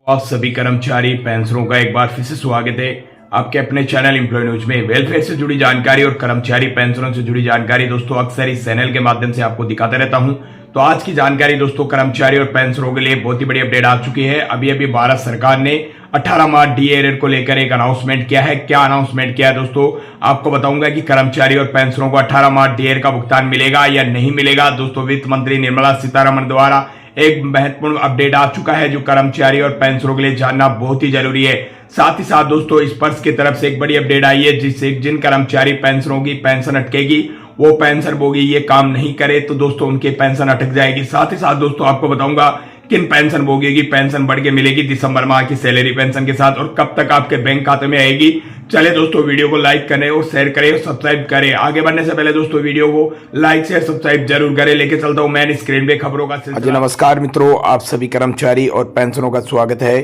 आप सभी कर्मचारी पेंशनरों का एक बार फिर से स्वागत है आपके अपने चैनल एम्प्लॉय न्यूज में। वेलफेयर से जुड़ी जानकारी और कर्मचारी पेंशनों से जुड़ी जानकारी दोस्तों अक्सर इस चैनल के माध्यम से आपको दिखाता रहता हूं। तो आज की जानकारी दोस्तों कर्मचारी और पेंशनरों के लिए बहुत ही बड़ी अपडेट आ चुकी है। अभी भारत सरकार ने 18 मार्च डीए एरर को लेकर एक अनाउंसमेंट किया है। क्या अनाउंसमेंट किया है दोस्तों, आपको बताऊंगा कि कर्मचारी और पेंशनरों को 18 मार्च डीए का भुगतान मिलेगा या नहीं मिलेगा। दोस्तों वित्त मंत्री निर्मला सीतारमण द्वारा एक महत्वपूर्ण अपडेट आ चुका है जो कर्मचारी और पेंशनरों के लिए जानना बहुत ही जरूरी है। साथ ही साथ दोस्तों इस पर्स की तरफ से एक बड़ी अपडेट आई है जिससे जिन कर्मचारी पेंशनरों की पेंशन अटकेगी वो पेंशन भोगी ये काम नहीं करे तो दोस्तों उनकी पेंशन अटक जाएगी। साथ ही साथ दोस्तों आपको बताऊंगा किन पेंशन भोगी की पेंशन बढ़ के मिलेगी दिसंबर माह की सैलरी पेंशन के साथ और कब तक आपके बैंक खाते में आएगी। चले दोस्तों वीडियो को लाइक करें और शेयर करें और सब्सक्राइब करें। आगे बढ़ने से पहले दोस्तों वीडियो को लाइक शेयर सब्सक्राइब जरूर करें। लेके चलता हूं मैं स्क्रीन पे खबरों का सिलसिला। नमस्कार मित्रों, आप सभी कर्मचारी और पेंशनरों का स्वागत है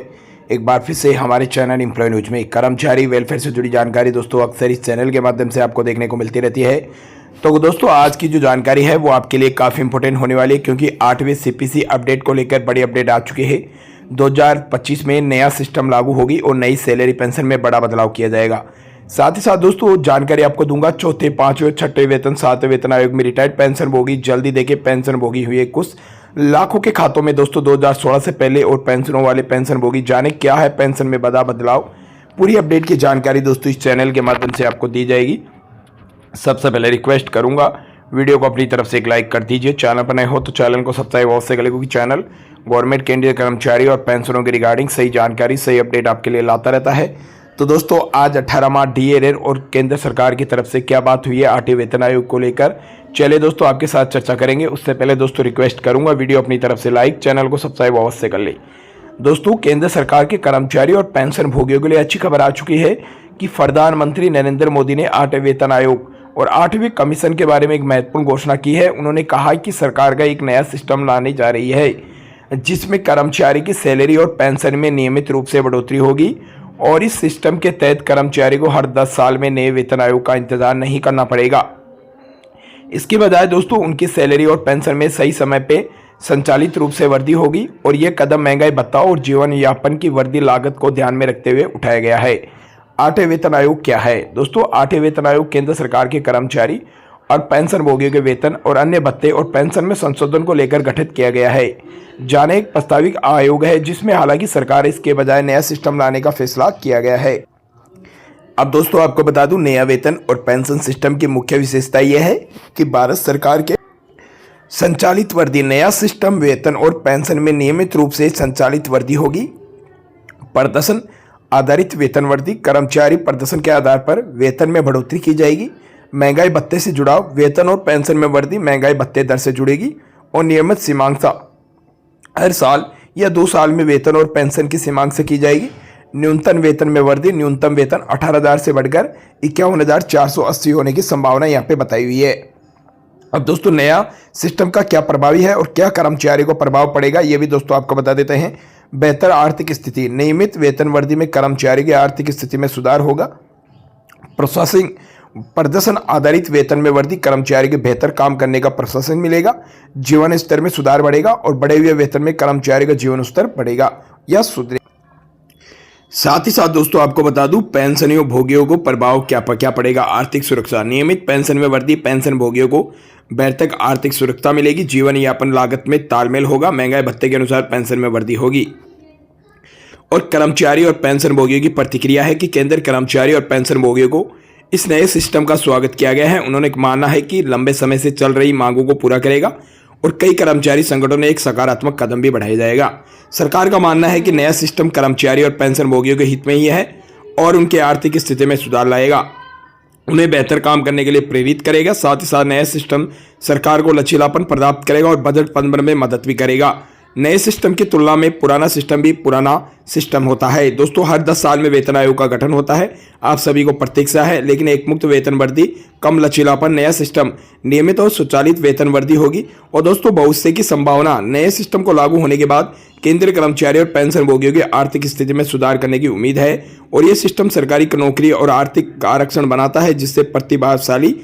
एक बार फिर से हमारे चैनल एम्प्लॉय न्यूज में। कर्मचारी वेलफेयर से जुड़ी जानकारी दोस्तों अक्सर इस चैनल के माध्यम से आपको देखने को मिलती रहती है। तो दोस्तों आज की जो जानकारी है वो आपके लिए काफ़ी इंपॉर्टेंट होने वाली है क्योंकि 8वें सीपीसी अपडेट को लेकर बड़ी अपडेट आ चुकी है। 2025 में नया सिस्टम लागू होगी और नई सैलरी पेंशन में बड़ा बदलाव किया जाएगा। साथ ही साथ दोस्तों जानकारी आपको दूंगा चौथे, पांचवें, छठे वेतन, सातवें वेतन आयोग में रिटायर्ड पेंशन भोगी जल्दी देके पेंशन भोगी हुए कुछ लाखों के खातों में दोस्तों 2016 से पहले और पेंशनों वाले पेंशन भोगी जाने क्या है पेंशन में बड़ा बदलाव। पूरी अपडेट की जानकारी दोस्तों इस चैनल के माध्यम से आपको दी जाएगी। सबसे पहले रिक्वेस्ट करूंगा वीडियो को अपनी तरफ से एक लाइक कर दीजिए। चैनल पर नए हो तो चैनल को सब्सक्राइब अवश्य करें क्योंकि चैनल गवर्नमेंट कैंडिडेट कर्मचारी और पेंशनों के रिगार्डिंग सही जानकारी सही अपडेट आपके लिए लाता रहता है। तो दोस्तों आज 18 मार्च डीए एरर और केंद्र सरकार की तरफ से क्या बात हुई है 8वें वेतन आयोग को लेकर, चलिए दोस्तों आपके साथ चर्चा करेंगे। उससे पहले दोस्तों रिक्वेस्ट करूंगा वीडियो अपनी तरफ से लाइक, चैनल को सब्सक्राइब अवश्य कर ले। दोस्तों केंद्र सरकार के कर्मचारी और पेंशन भोगियों के लिए अच्छी खबर आ चुकी है कि प्रधानमंत्री नरेंद्र मोदी ने 8वें वेतन आयोग और 8वें कमीशन के बारे में एक महत्वपूर्ण घोषणा की है। उन्होंने कहा कि सरकार का एक नया सिस्टम लाने जा रही है जिसमें कर्मचारी की सैलरी और पेंशन में नियमित रूप से बढ़ोतरी होगी और इस सिस्टम के तहत कर्मचारी को हर 10 साल में नए वेतन आयोग का इंतजार नहीं करना पड़ेगा। इसके बजाय दोस्तों उनकी सैलरी और पेंशन में सही समय पे संचालित रूप से वृद्धि होगी और यह कदम महंगाई भत्ता और जीवन यापन की वृद्धि लागत को ध्यान में रखते हुए उठाया गया है। 8वें वेतन आयोग क्या है दोस्तों? 8वें वेतन आयोग केंद्र सरकार के कर्मचारी और पेंशन भोगियों के वेतन और अन्य भत्ते और पेंशन में संशोधन को लेकर गठित किया गया है। जाने एक प्रस्तावित आयोग है जिसमें हालांकि सरकार इसके बजाय नया सिस्टम लाने का फैसला किया गया है। अब दोस्तों आपको बता दूं नया वेतन और पेंशन सिस्टम की मुख्य विशेषता यह है कि भारत सरकार के संचालित वृद्धि नया सिस्टम वेतन और पेंशन में नियमित रूप से संचालित वृद्धि होगी। प्रदर्शन आधारित वेतन वृद्धि, कर्मचारी प्रदर्शन के आधार पर वेतन में बढ़ोतरी की जाएगी। महंगाई भत्ते से जुड़ाव, वेतन और पेंशन में वृद्धि महंगाई भत्ते दर से जुड़ेगी और नियमित सीमांकता हर साल या 2 साल में वेतन और पेंशन की सीमांक से की जाएगी। न्यूनतम वेतन में वृद्धि, न्यूनतम वेतन 18,000 से बढ़कर 51,480 होने की संभावना यहाँ पे बताई हुई है। अब दोस्तों नया सिस्टम का क्या प्रभावी है और क्या कर्मचारी को प्रभाव पड़ेगा ये भी दोस्तों आपको बता देते हैं। बेहतर आर्थिक स्थिति, नियमित वेतन वृद्धि में कर्मचारी की आर्थिक स्थिति में सुधार होगा। प्रोसेसिंग प्रदर्शन आधारित वेतन में वृद्धि, कर्मचारी के बेहतर काम करने का प्रोत्साहन मिलेगा। जीवन स्तर में सुधार बढ़ेगा और बढ़े हुए वेतन में कर्मचारी का जीवन स्तर बढ़ेगा या सुधरेगा। साथ ही साथ दोस्तों आपको बता दूं पेंशनियों भोगियों को प्रभाव क्या पड़ेगा। आर्थिक सुरक्षा, नियमित पेंशन में वृद्धि, पेंशन भोगियों को बेहतर आर्थिक सुरक्षा मिलेगी। जीवन यापन लागत में तालमेल होगा। महंगाई भत्ते के अनुसार पेंशन में वृद्धि होगी। और कर्मचारी और पेंशन भोगियों की प्रतिक्रिया है कि केंद्र कर्मचारी और पेंशन भोगियों को इस नए सिस्टम का स्वागत किया गया है। उन्होंने माना है कि लंबे समय से चल रही मांगों को पूरा करेगा और कई कर्मचारी संगठनों ने एक सकारात्मक कदम भी बढ़ाया जाएगा। सरकार का मानना है कि नया सिस्टम कर्मचारी और पेंशन भोगियों के हित में ही है और उनके आर्थिक स्थिति में सुधार लाएगा, उन्हें बेहतर काम करने के लिए प्रेरित करेगा। साथ ही साथ नया सिस्टम सरकार को लचीलापन प्रदान करेगा और बजट प्रबंधन में मदद भी करेगा। नए सिस्टम की तुलना में पुराना सिस्टम भी पुराना सिस्टम होता है। दोस्तों हर 10 साल में वेतन आयोग का गठन होता है, आप सभी को प्रतीक्षा है, लेकिन एक मुक्त वेतन वृद्धि, कम लचीलापन, नया सिस्टम, नियमित और स्वचालित वेतन वृद्धि होगी। और दोस्तों भविष्य की संभावना, नए सिस्टम को लागू होने के बाद केंद्रीय कर्मचारी और पेंशन भोगियों की आर्थिक स्थिति में सुधार करने की उम्मीद है और यह सिस्टम सरकारी नौकरी और आर्थिक आरक्षण बनाता है जिससे प्रतिभाशाली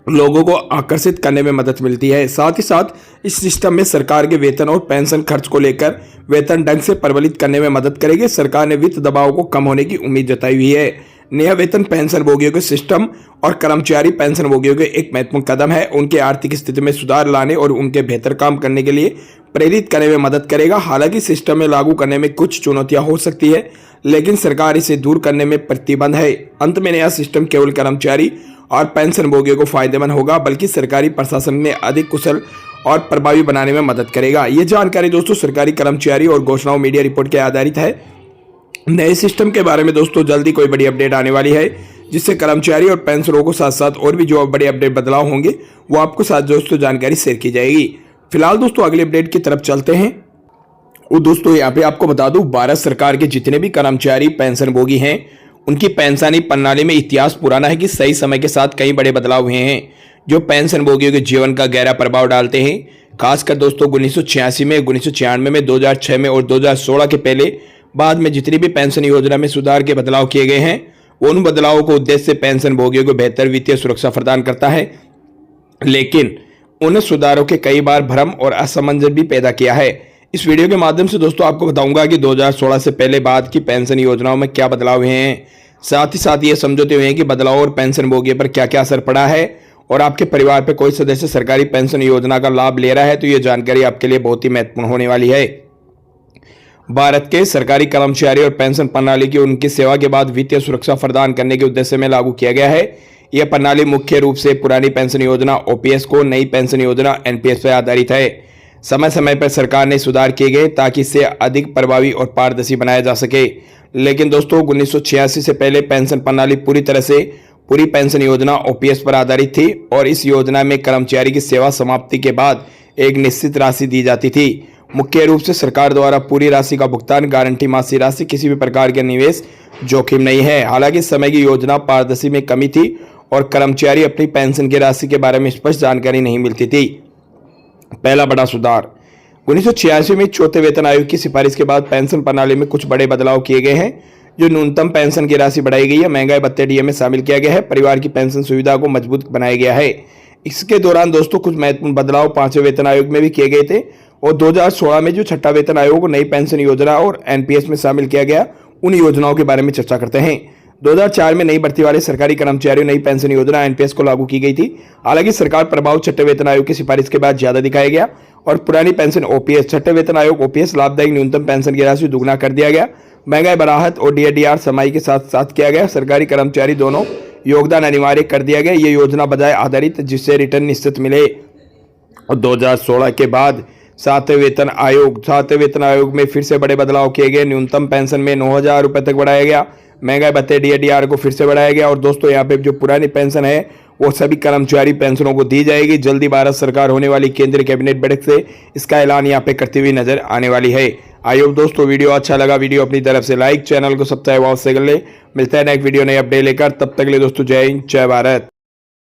लोगों को आकर्षित करने में मदद मिलती है। साथ ही साथ इस सिस्टम में सरकार के वेतन और पेंशन खर्च को लेकर वेतन ढंग से प्रबलित करने में मदद करेगी। सरकार ने वित्त दबाव को कम होने की उम्मीद जताई हुई है। नया वेतन पेंशन भोगियों के सिस्टम और कर्मचारी पेंशन भोगियों के एक महत्वपूर्ण कदम है। उनके आर्थिक स्थिति में सुधार लाने और उनके बेहतर काम करने के लिए प्रेरित करने में मदद करेगा। हालांकि सिस्टम में लागू करने में कुछ चुनौतियां हो सकती है, लेकिन सरकार इसे दूर करने में प्रतिबद्ध है। अंत में नया सिस्टम केवल कर्मचारी और पेंशन भोगियों को फायदेमंद होगा, बल्कि सरकारी प्रशासन में अधिक कुशल और प्रभावी बनाने में मदद करेगा। ये जानकारी दोस्तों सरकारी कर्मचारी और घोषणाओं मीडिया रिपोर्ट के आधारित है। नए सिस्टम के बारे में दोस्तों जल्दी कोई बड़ी अपडेट आने वाली है, जिससे कर्मचारी और पेंशनरों को साथ साथ और भी जो बड़े अपडेट बदलाव होंगे वो आपको साथ दोस्तों जानकारी शेयर की जाएगी। फिलहाल दोस्तों अगली अपडेट की तरफ चलते हैं। वो दोस्तों यहाँ पे आपको बता दूं, भारत सरकार के जितने भी कर्मचारी पेंशन भोगी हैं उनकी पेंशनी प्रणाली में इतिहास पुराना है कि सही समय के साथ कई बड़े बदलाव हुए हैं जो पेंशन भोगियों के जीवन का गहरा प्रभाव डालते हैं। खासकर दोस्तों 1986 में, 1996 में, 2006 में और 2016 के पहले बाद में जितनी भी पेंशन योजना में सुधार के बदलाव किए गए हैं उन बदलावों को उद्देश्य से पेंशन भोगियों को बेहतर वित्तीय सुरक्षा प्रदान करता है, लेकिन उन सुधारों के कई बार भ्रम और असमंजस भी पैदा किया है। इस वीडियो के माध्यम से दोस्तों आपको बताऊंगा कि 2016 से पहले बाद की पेंशन योजनाओं में क्या बदलाव हुए हैं, साथ ही साथ ये समझौते हुए हैं कि बदलाव और पेंशन भोगियों पर क्या क्या असर पड़ा है, और आपके परिवार पर कोई सदस्य सरकारी पेंशन योजना का लाभ ले रहा है तो ये जानकारी आपके लिए बहुत ही महत्वपूर्ण होने वाली है। भारत के सरकारी कर्मचारी और पेंशन प्रणाली की उनकी सेवा के बाद वित्तीय सुरक्षा प्रदान करने के उद्देश्य में लागू किया गया है। यह प्रणाली मुख्य रूप से पुरानी पेंशन योजना ओपीएस को नई पेंशन योजना एनपीएस पर आधारित है। समय समय पर सरकार ने सुधार किए गए ताकि इसे अधिक प्रभावी और पारदर्शी बनाया जा सके। लेकिन दोस्तों 1986 से पहले पेंशन प्रणाली पूरी तरह से पूरी पेंशन योजना ओपीएस पर आधारित थी और इस योजना में कर्मचारी की सेवा समाप्ति के बाद एक निश्चित राशि दी जाती थी। मुख्य रूप से सरकार द्वारा पूरी राशि का भुगतान, गारंटी मासिक राशि, किसी भी प्रकार के निवेश जोखिम नहीं है। हालांकि इस समय की योजना पारदर्शी में कमी थी और कर्मचारी अपनी पेंशन की राशि के बारे में स्पष्ट जानकारी नहीं मिलती थी। पहला बड़ा सुधार 1986 में चौथे वेतन आयोग की सिफारिश के बाद पेंशन प्रणाली में कुछ बड़े बदलाव किए गए हैं। जो न्यूनतम पेंशन की राशि बढ़ाई गई है, महंगाई भत्ते डीए में शामिल किया गया है, परिवार की पेंशन सुविधा को मजबूत बनाया गया है। इसके दौरान दोस्तों कुछ महत्वपूर्ण बदलाव पांचवें वेतन आयोग में भी किए गए थे और 2016 में जो छठा वेतन आयोग नई पेंशन योजना और एनपीएस में शामिल किया गया, उन योजनाओं के बारे में चर्चा करते हैं। 2004 में नई भर्ती वाले सरकारी कर्मचारियों नई पेंशन योजना एनपीएस को लागू की गई थी। हालांकि सरकार प्रभाव छठे वेतन आयोग की सिफारिश के बाद ज्यादा दिखाया गया और पुरानी पेंशन ओपीएस, छठे वेतन आयोग ओपीएस लाभदायक न्यूनतम पेंशन की राशि दुगुना कर दिया गया। महंगाई बराहत और डीएडीआर समाई के साथ साथ किया गया। सरकारी कर्मचारी दोनों योगदान अनिवार्य कर दिया गया। ये योजना बजाय आधारित जिससे रिटर्न निश्चित मिले। और 2016 के बाद सातवें वेतन आयोग में फिर से बड़े बदलाव किए गए। न्यूनतम पेंशन में 9,000 रुपए तक बढ़ाया गया। महंगाई भत्ते डीएडीआर को फिर से बढ़ाया गया। और दोस्तों यहाँ पे जो पुरानी पेंशन है वो सभी कर्मचारी पेंशनों को दी जाएगी। जल्दी भारत सरकार होने वाली केंद्रीय कैबिनेट बैठक से इसका ऐलान यहाँ पे करती हुई नजर आने वाली है। आई होप दोस्तों वीडियो अच्छा लगा, वीडियो अपनी तरफ से लाइक, चैनल को सब्सक्राइब अवश्य कर ले। मिलता है नेक्स्ट वीडियो नई अपडेट लेकर, तब तक के लिए दोस्तों जय हिंद, जय भारत।